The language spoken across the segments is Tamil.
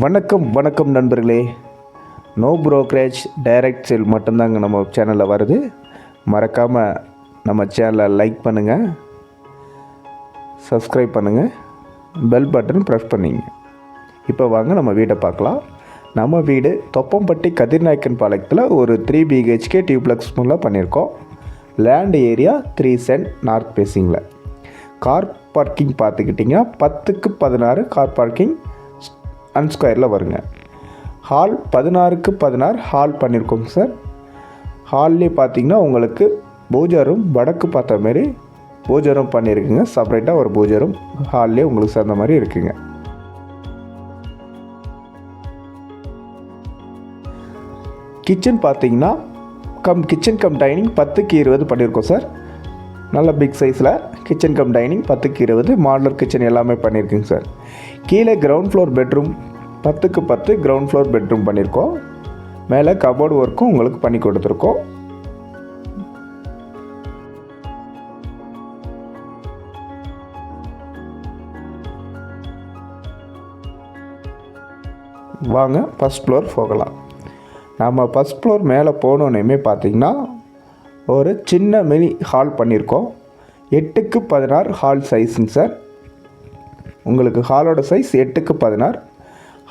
வணக்கம் நண்பர்களே. நோ ப்ரோக்கரேஜ் டைரக்ட் சேல் மட்டும்தாங்க நம்ம சேனலில் வருது. மறக்காமல் நம்ம சேனலை லைக் பண்ணுங்கள், சப்ஸ்கிரைப் பண்ணுங்கள், பெல் பட்டன் ப்ரெஸ் பண்ணிங்க. இப்போ வாங்க நம்ம வீட்டை பார்க்கலாம். நம்ம வீடு தொப்பம்பட்டி கதிர்நாயக்கன் பாளையத்தில் ஒரு 3 BHK டியூப்ளெக்ஸ் மூலம் பண்ணியிருக்கோம். லேண்ட் ஏரியா 3 சென்ட் நார்த் பேசிங்கில். கார் பார்க்கிங் பார்த்துக்கிட்டிங்கன்னா 10க்கு 16 கார் பார்க்கிங் அன்ஸ்கொயரில் வருங்க. ஹால் 16க்கு 16 ஹால் பண்ணியிருக்கோங்க சார். ஹால்லே பார்த்தீங்கன்னா உங்களுக்கு பூஜை ரூம் வடக்கு பார்த்த மாரி பூஜை ரூம் பண்ணியிருக்குங்க. செப்பரேட்டாக ஒரு பூஜை ரூம் ஹால்லே உங்களுக்கு சேர்ந்த மாதிரி இருக்குங்க. கிச்சன் பார்த்தீங்கன்னா கிச்சன் கம் டைனிங் 10க்கு 20 பண்ணியிருக்கோம் சார். நல்ல பிக் சைஸில் கிச்சன் கம் டைனிங் 10க்கு 20 மாடலர் கிச்சன் எல்லாமே பண்ணியிருக்குங்க சார். கீழே கிரவுண்ட் ஃப்ளோர் பெட்ரூம் 10க்கு 10 கிரவுண்ட் ஃப்ளோர் பெட்ரூம் பண்ணியிருக்கோம். மேலே கபோர்டு ஒர்க்கும் உங்களுக்கு பண்ணி கொடுத்துருக்கோம். வாங்க ஃபஸ்ட் ஃப்ளோர் போகலாம். நம்ம ஃபஸ்ட் ஃப்ளோர் மேலே போனோன்னே பார்த்தீங்கன்னா ஒரு சின்ன மினி ஹால் பண்ணியிருக்கோம். 8க்கு 16 ஹால் சைஸுங்க சார். உங்களுக்கு ஹாலோட சைஸ் 8க்கு 16.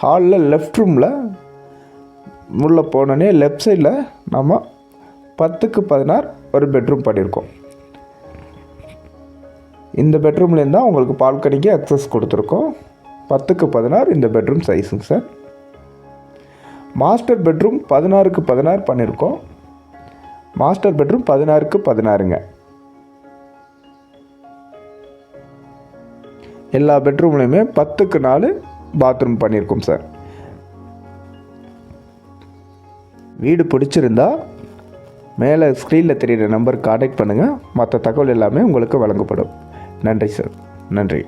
ஹாலில் லெஃப்ட் ரூமில் உள்ளே போனோடனே லெஃப்ட் சைடில் நம்ம 10க்கு 16 ஒரு பெட்ரூம் பண்ணியிருக்கோம். இந்த பெட்ரூம்லேருந்து தான் உங்களுக்கு பால்கனிக்கு அக்சஸ் கொடுத்துருக்கோம். 10க்கு 16 இந்த பெட்ரூம் சைஸுங்க சார். மாஸ்டர் பெட்ரூம் 16க்கு 16 பண்ணியிருக்கோம். மாஸ்டர் பெட்ரூம் 16க்கு 16ங்க. எல்லா பெட்ரூம்லையுமே 10க்கு 4 பாத்ரூம் பண்ணியிருக்கோம் சார். வீடு பிடிச்சிருந்தா மேலே ஸ்க்ரீனில் தெரிகிற நம்பருக்கு கான்டாக்ட் பண்ணுங்கள். மற்ற தகவல் எல்லாமே உங்களுக்கு வழங்கப்படும். நன்றி சார். நன்றி.